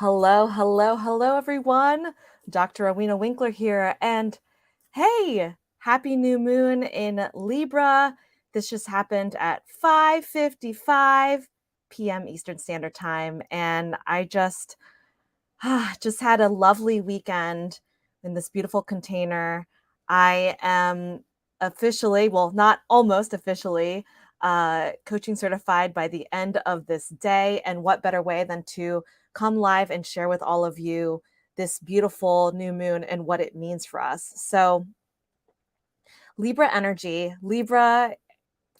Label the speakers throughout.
Speaker 1: Hello, hello, hello, everyone. Dr. Rowena Winkler here. And hey, happy new moon in Libra. This just happened at 5:55 p.m. Eastern Standard Time. And I just had a lovely weekend in this beautiful container. I am officially, well, not almost officially, coaching certified by the end of this day. And what better way than to come live and share with all of you this beautiful new moon and what it means for us. So, Libra energy, Libra,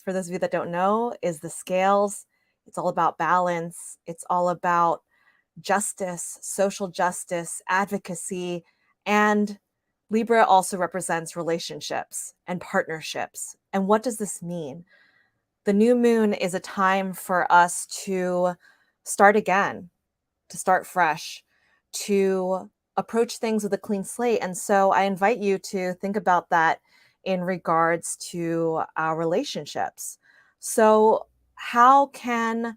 Speaker 1: for those of you that don't know, is the scales. It's all about balance, it's all about justice, social justice, advocacy, and Libra also represents relationships and partnerships. And what does this mean? The new moon is a time for us to start again, to start fresh, to approach things with a clean slate. And so I invite you to think about that in regards to our relationships. So how can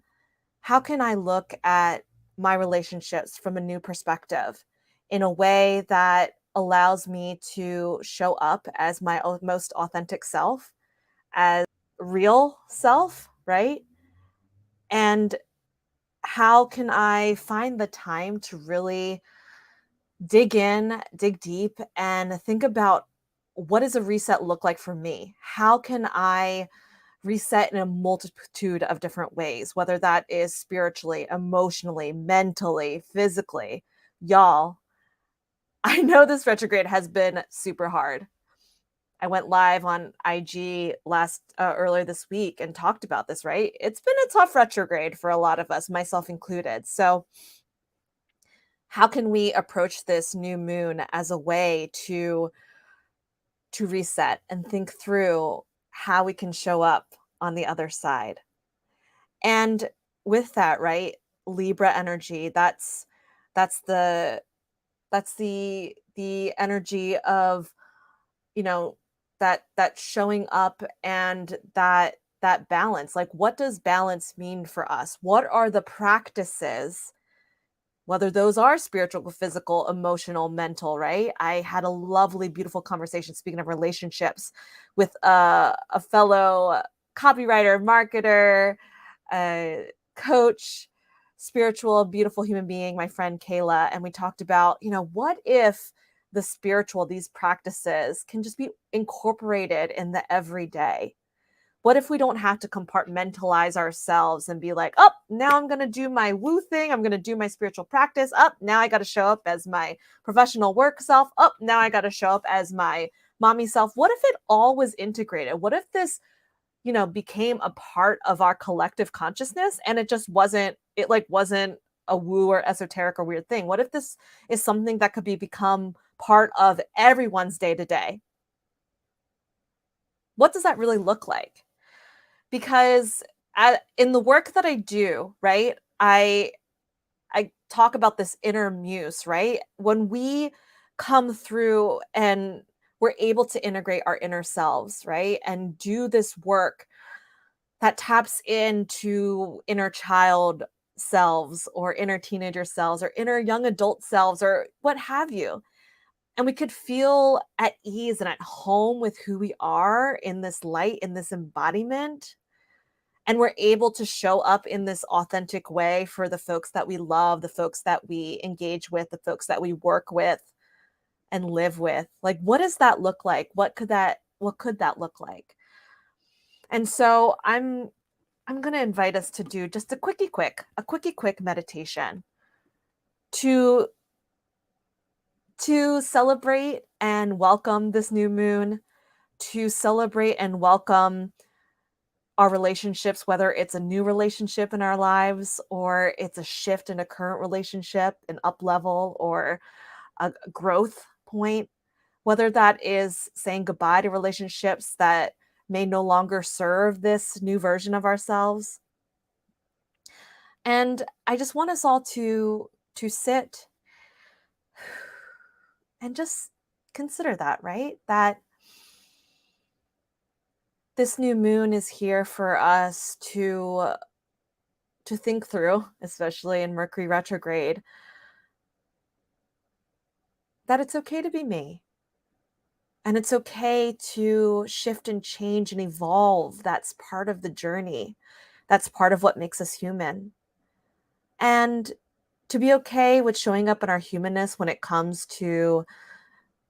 Speaker 1: I look at my relationships from a new perspective in a way that allows me to show up as my most authentic self, as real self, right? And how can I find the time to really dig in, dig deep, and think about what does a reset look like for me? How can I reset in a multitude of different ways, whether that is spiritually, emotionally, mentally, physically? Y'all, I know this retrograde has been super hard. I went live on IG earlier this week and talked about this, right? It's been a tough retrograde for a lot of us, myself included. So, how can we approach this new moon as a way to reset and think through how we can show up on the other side? And with that, right, Libra energy, that's the that's the energy of, you know, that showing up and that balance. Like, what does balance mean for us? What are the practices, whether those are spiritual, physical, emotional, mental, right? I had a lovely, beautiful conversation, speaking of relationships, with a fellow copywriter, marketer, coach, spiritual, beautiful human being, my friend Kayla. And we talked about, what if the spiritual, these practices can just be incorporated in the everyday? What if we don't have to compartmentalize ourselves and be like, oh, now I'm going to do my woo thing. I'm going to do my spiritual practice. Up, now I got to show up as my professional work self. Up, now I got to show up as my mommy self. What if it all was integrated? What if this, became a part of our collective consciousness and it wasn't a woo or esoteric or weird thing? What if this is something that could become part of everyone's day to day? What does that really look like? Because in the work that I do, right, I talk about this inner muse, right? When we come through and we're able to integrate our inner selves, right, and do this work that taps into inner child selves or inner teenager selves or inner young adult selves or what have you. And we could feel at ease and at home with who we are in this light, in this embodiment, and we're able to show up in this authentic way for the folks that we love, the folks that we engage with, the folks that we work with and live with. Like, what does that look like? What could that look like? And so I'm going to invite us to do just a quickie quick meditation to celebrate and welcome this new moon, to celebrate and welcome our relationships, whether it's a new relationship in our lives or it's a shift in a current relationship, an up level or a growth point, whether that is saying goodbye to relationships that may no longer serve this new version of ourselves. And I just want us all to sit and just consider that, right? That this new moon is here for us to think through, especially in Mercury retrograde, that it's okay to be me. And it's okay to shift and change and evolve. That's part of the journey. That's part of what makes us human. And to be okay with showing up in our humanness when it comes to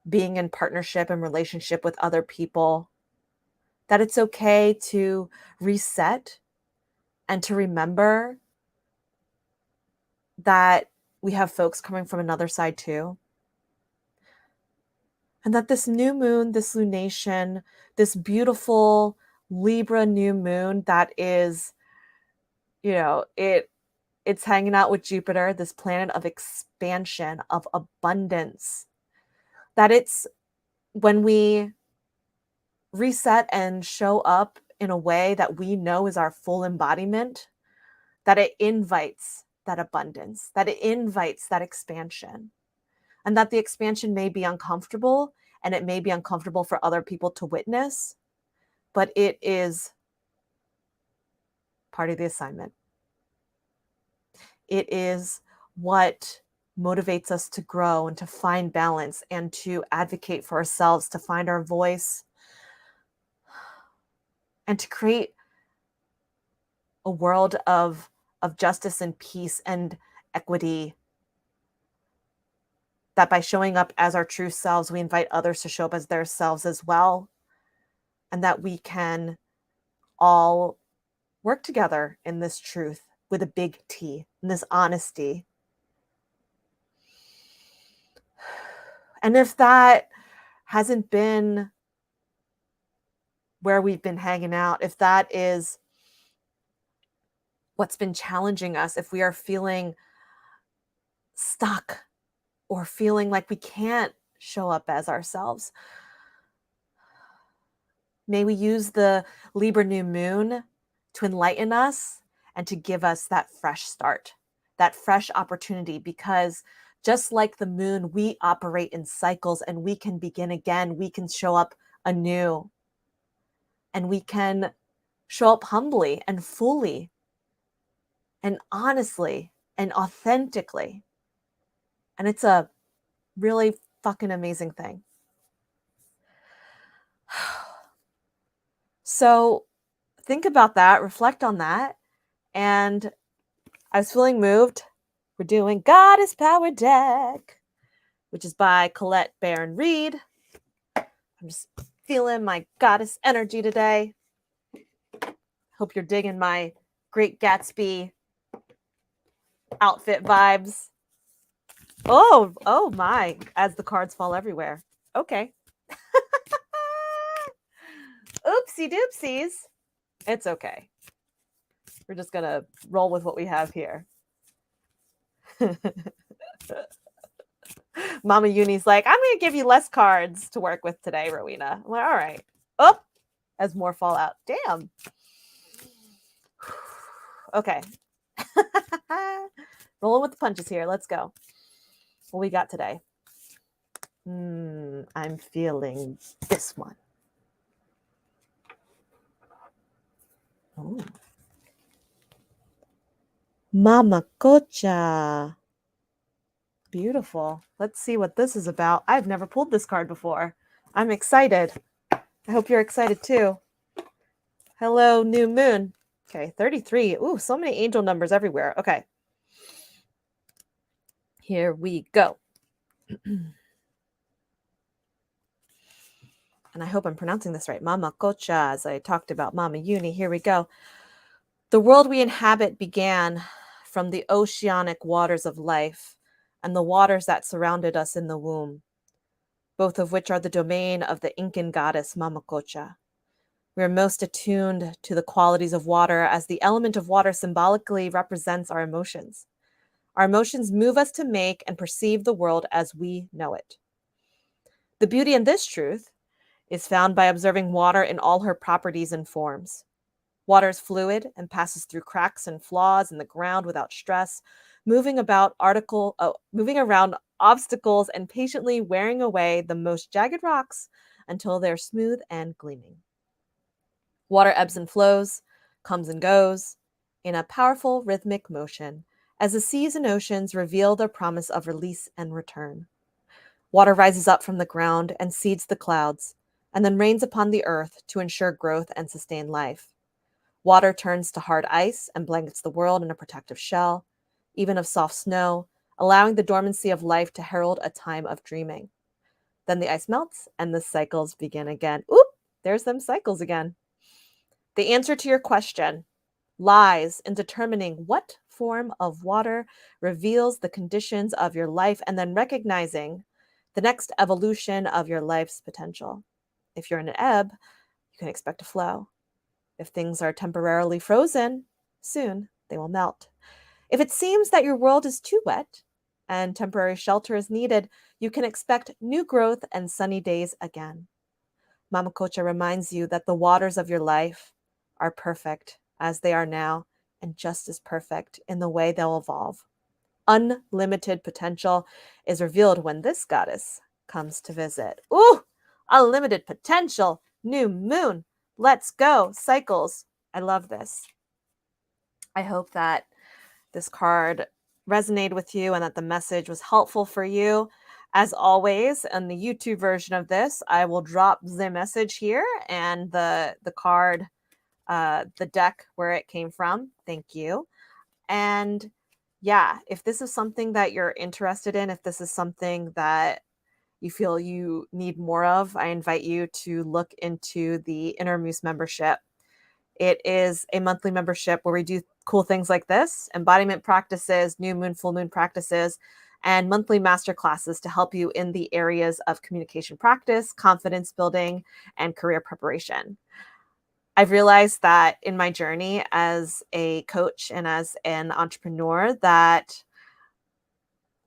Speaker 1: being in partnership and relationship with other people, that it's okay to reset and to remember that we have folks coming from another side too. And that this new moon, this lunation, this beautiful Libra new moon that is, it's hanging out with Jupiter, this planet of expansion, of abundance, that it's when we reset and show up in a way that we know is our full embodiment, that it invites that abundance, that it invites that expansion, and that the expansion may be uncomfortable and it may be uncomfortable for other people to witness, but it is part of the assignment. It is what motivates us to grow and to find balance and to advocate for ourselves, to find our voice, and to create a world of justice and peace and equity. That by showing up as our true selves, we invite others to show up as their selves as well. And that we can all work together in this truth with a big T, in this honesty. And if that hasn't been where we've been hanging out, if that is what's been challenging us, if we are feeling stuck or feeling like we can't show up as ourselves, may we use the Libra new moon to enlighten us and to give us that fresh start, that fresh opportunity, because just like the moon, we operate in cycles and we can begin again. We can show up anew and we can show up humbly and fully and honestly and authentically. And it's a really fucking amazing thing. So think about that, reflect on that. And I was feeling moved. We're doing Goddess Power Deck, which is by Colette Baron-Reid. I'm just feeling my goddess energy today. Hope you're digging my Great Gatsby outfit vibes. Oh my, as the cards fall everywhere. Okay. Oopsie doopsies. It's okay. We're just going to roll with what we have here. Mama Uni's like, I'm going to give you less cards to work with today, Rowena. I'm like, all right. Oh, as more fall out. Damn. Okay. Rolling with the punches here. Let's go. What we got today? I'm feeling this one. Oh. Mama Qocha. Beautiful. Let's see what this is about. I've never pulled this card before. I'm excited. I hope you're excited too. Hello, new moon. Okay, 33. Ooh, so many angel numbers everywhere. Okay. Here we go. And I hope I'm pronouncing this right. Mama Qocha, as I talked about Mama Uni. Here we go. The world we inhabit began from the oceanic waters of life and the waters that surrounded us in the womb, both of which are the domain of the Incan goddess Mama Qocha. We are most attuned to the qualities of water as the element of water symbolically represents our emotions. Our emotions move us to make and perceive the world as we know it. The beauty in this truth is found by observing water in all her properties and forms. Water is fluid and passes through cracks and flaws in the ground without stress, moving around obstacles and patiently wearing away the most jagged rocks until they're smooth and gleaming. Water ebbs and flows, comes and goes, in a powerful rhythmic motion, as the seas and oceans reveal their promise of release and return. Water rises up from the ground and seeds the clouds, and then rains upon the earth to ensure growth and sustain life. Water turns to hard ice and blankets the world in a protective shell, even of soft snow, allowing the dormancy of life to herald a time of dreaming. Then the ice melts and the cycles begin again. Oop, there's them cycles again. The answer to your question lies in determining what form of water reveals the conditions of your life and then recognizing the next evolution of your life's potential. If you're in an ebb, you can expect a flow. If things are temporarily frozen, soon they will melt. If it seems that your world is too wet and temporary shelter is needed, you can expect new growth and sunny days again. Mama Qocha reminds you that the waters of your life are perfect as they are now and just as perfect in the way they'll evolve. Unlimited potential is revealed when this goddess comes to visit. Ooh, unlimited potential, new moon. Let's go. Cycles. I love this. I hope that this card resonated with you and that the message was helpful for you. As always, in the YouTube version of this, I will drop the message here and the card, the deck where it came from. Thank you. And yeah, if this is something that you're interested in, if this is something that you feel you need more of, I invite you to look into the Inner Muse membership. It is a monthly membership where we do cool things like this, embodiment practices, new moon, full moon practices, and monthly master classes to help you in the areas of communication practice, confidence building, and career preparation. I've realized that in my journey as a coach and as an entrepreneur that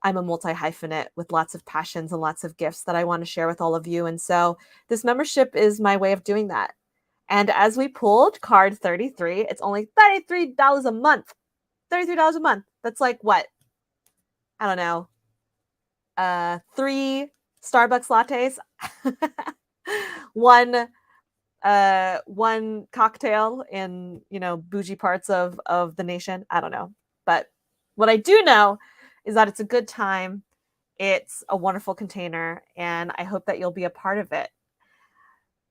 Speaker 1: I'm a multi-hyphenate with lots of passions and lots of gifts that I want to share with all of you. And so this membership is my way of doing that. And as we pulled card 33, it's only $33 a month. $33 a month. That's like what? I don't know. 3 Starbucks lattes. one cocktail in, bougie parts of the nation. I don't know. But what I do know is that it's a good time. It's a wonderful container, and I hope that you'll be a part of it.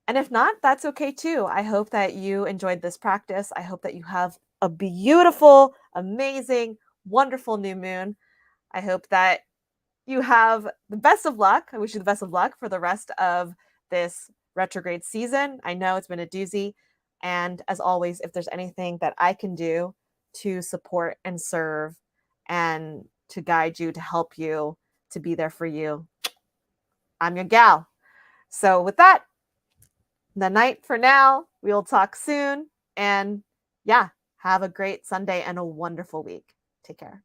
Speaker 1: And if not, that's okay too. I hope that you enjoyed this practice. I hope that you have a beautiful, amazing, wonderful new moon. I hope that you have the best of luck. I wish you the best of luck for the rest of this retrograde season. I know it's been a doozy. And as always, if there's anything that I can do to support and serve and to guide you, to help you, to be there for you, I'm your gal. So with that, the night for now. We'll talk soon. And yeah, have a great Sunday and a wonderful week. Take care.